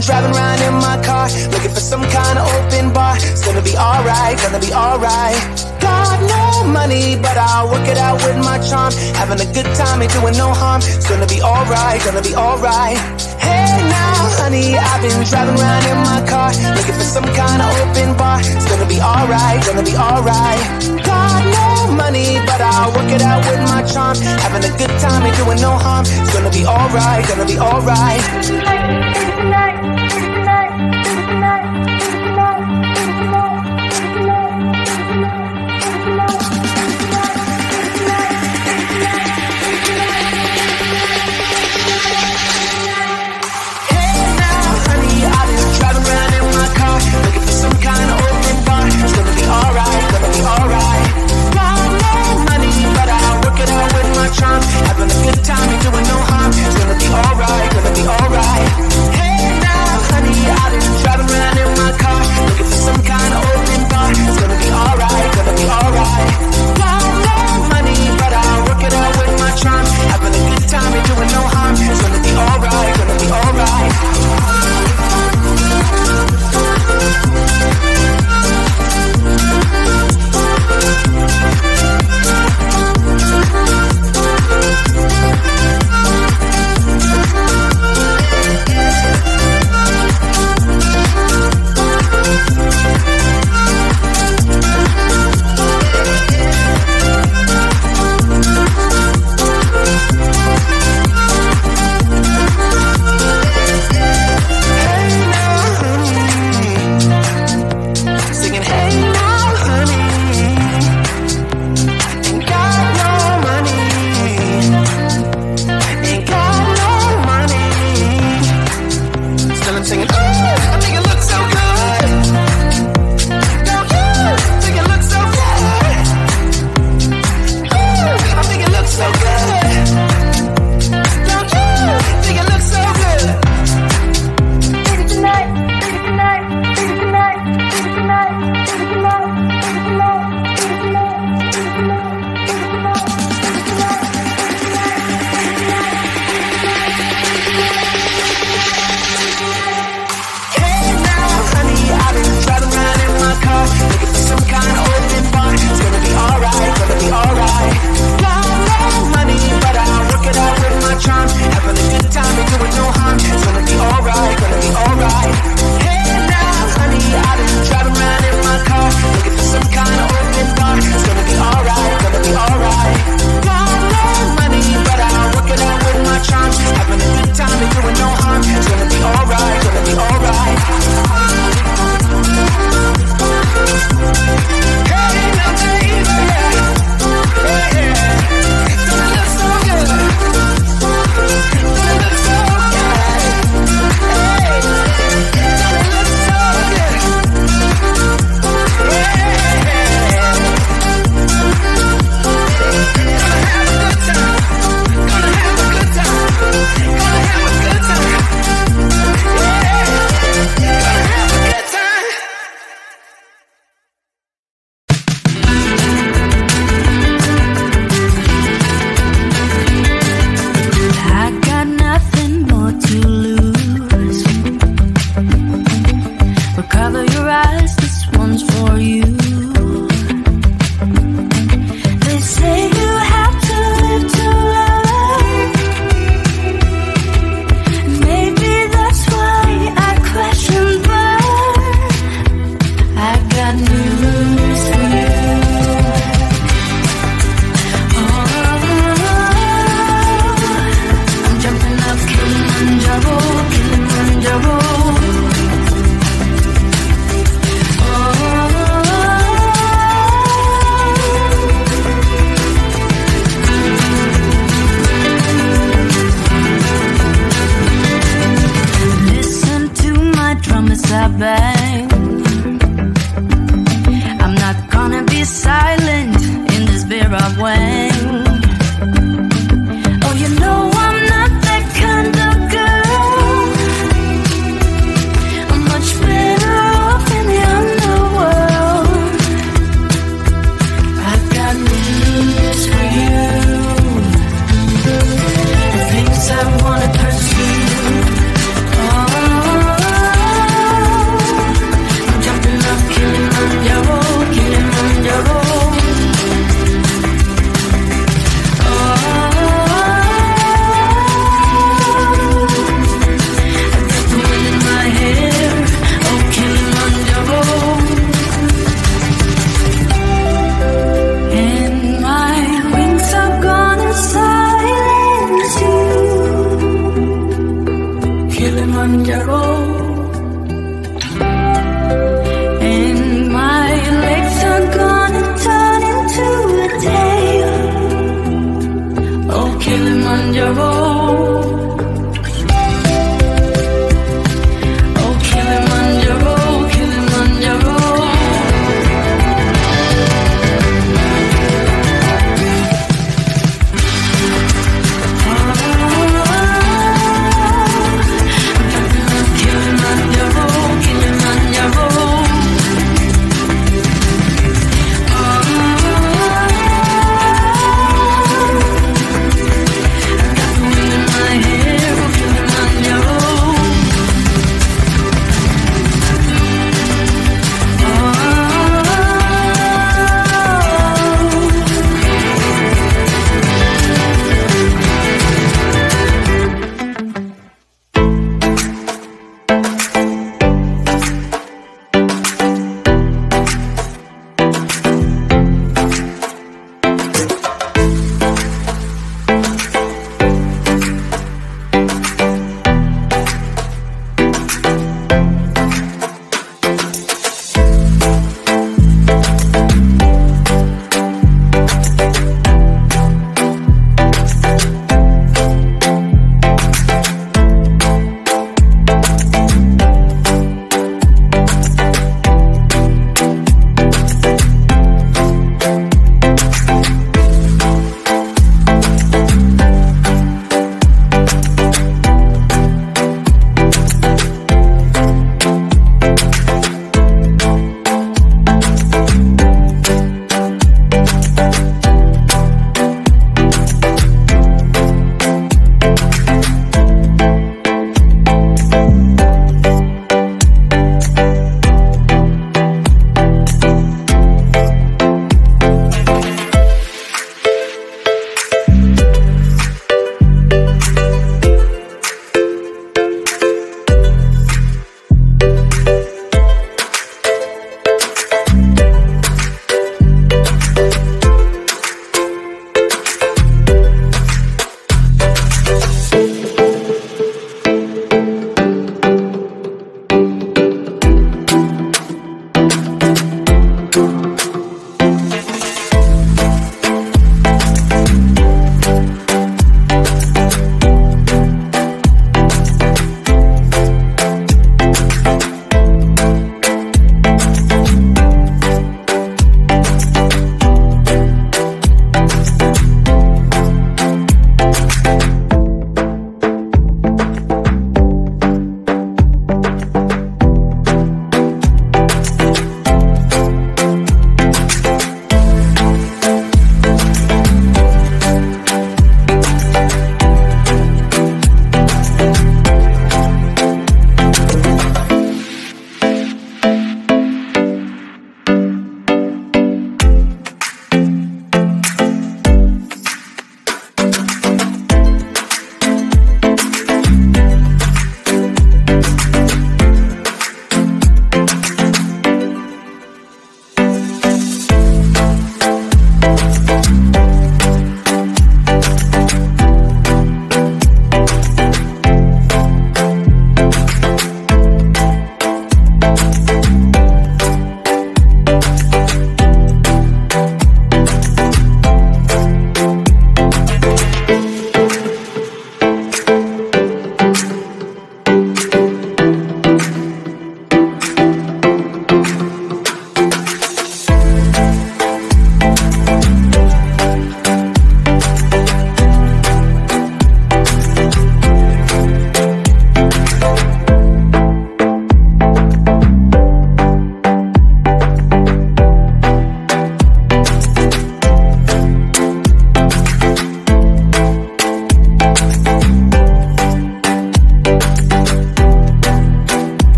been driving around in my car, looking for some kind of open bar. It's gonna be alright, gonna be alright. Got no money, but I'll work it out with my charm. Having a good time, ain't doing no harm. It's gonna be alright, gonna be alright. Hey now, honey, I've been driving around in my car, looking for some kind of open bar. It's gonna be alright, gonna be alright. Got no money, but I'll work it out with my charm. Having a good time, ain't doing no harm. It's gonna be alright, gonna be alright. Looking for some kind of open bar. It's gonna be alright, gonna be alright. Got no money, but I'll work it out with my charm. Having a good time, ain't doing no harm. It's gonna be alright, gonna be alright. Hey now, honey, I've been driving around in my car, looking for some kind of open bar. It's gonna be alright, gonna be alright. Got no money, but I'll work it out with my charm. Having a good time, ain't doing no harm. It's gonna be alright, gonna be alright.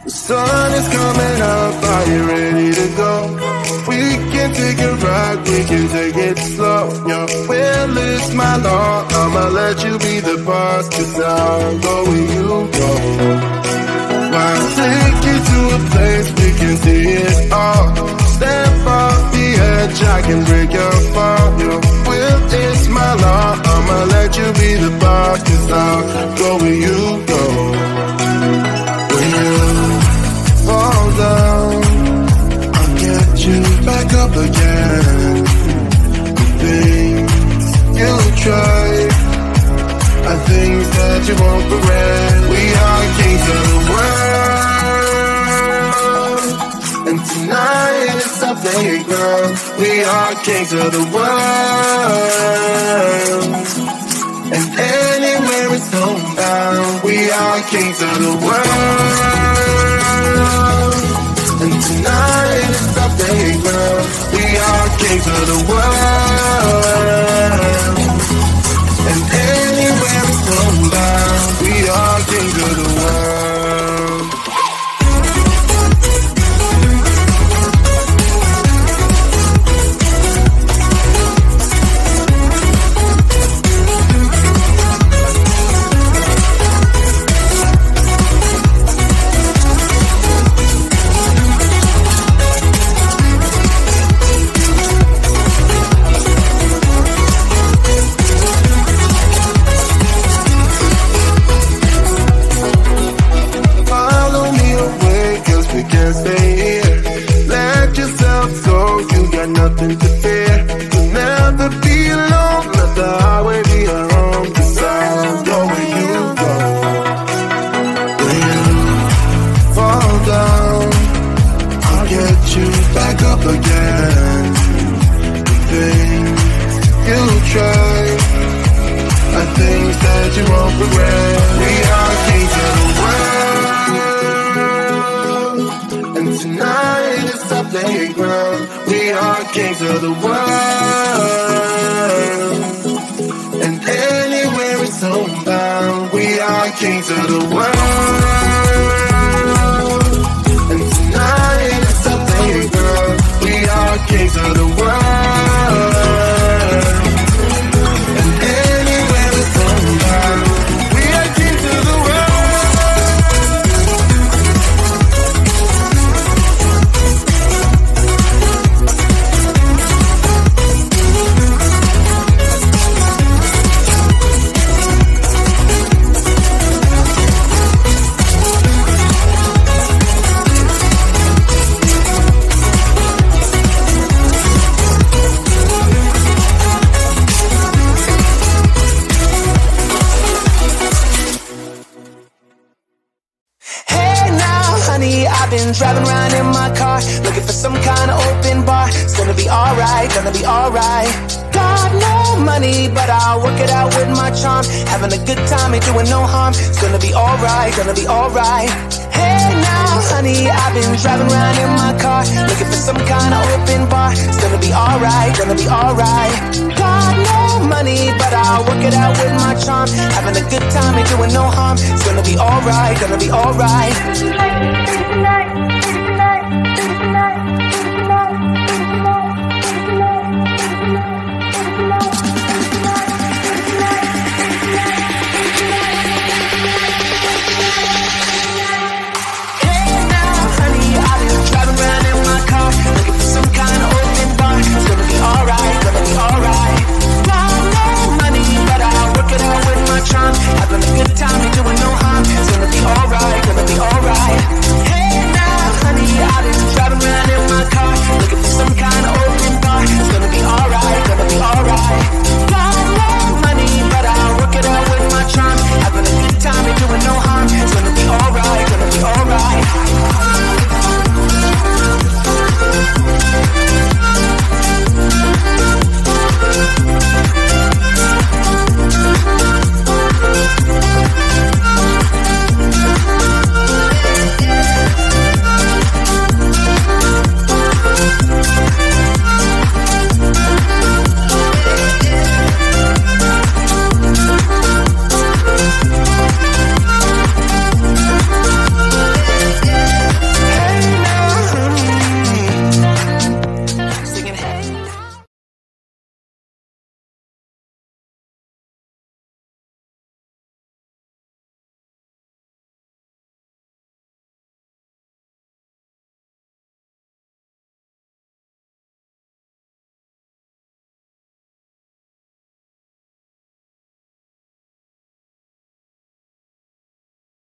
The sun is coming up, are you ready to go? We can take a ride, we can take it slow. Your will is my law, I'ma let you be the boss, 'cause I'll go where you go. I'll take you to a place we can see it all. Step off the edge, I can break your fall. Your will is my law, I'ma let you be the boss, 'cause I'll go where you go. When you fall down, I'll get you back up again. The things you try are things that you won't regret. We are kings of the world, and tonight is our playground. We are kings of the world, and anywhere it's homebound. We are kings of the world, and tonight is our playground. We are kings of the world, and anywhere it's homebound. We are kings of the world. Nothing to fear, you'll never be alone. Let the highway be our home, 'cause I'll go where you go. When you fall down, I'll get you back up again. The things you try are things that you won't regret. We are kings of the world, and tonight is our playground. We are kings of the world, and anywhere it's homebound. We are kings of the world. And tonight it's a playground. We are kings of the world. And anywhere the sun bound, we are kings of the world. I've been driving around in my car, looking for some kind of open bar. It's gonna be alright, gonna be alright. Got no money, but I'll work it out with my charm. Having a good time, ain't doing no harm. It's gonna be alright, gonna be alright. Hey now, honey, I've been driving around in my car, looking for some kind of open bar. It's gonna be alright, gonna be alright. Got no money, but I'll work it out with my charm. Having a good time, ain't doing no harm. It's gonna be alright, gonna be alright.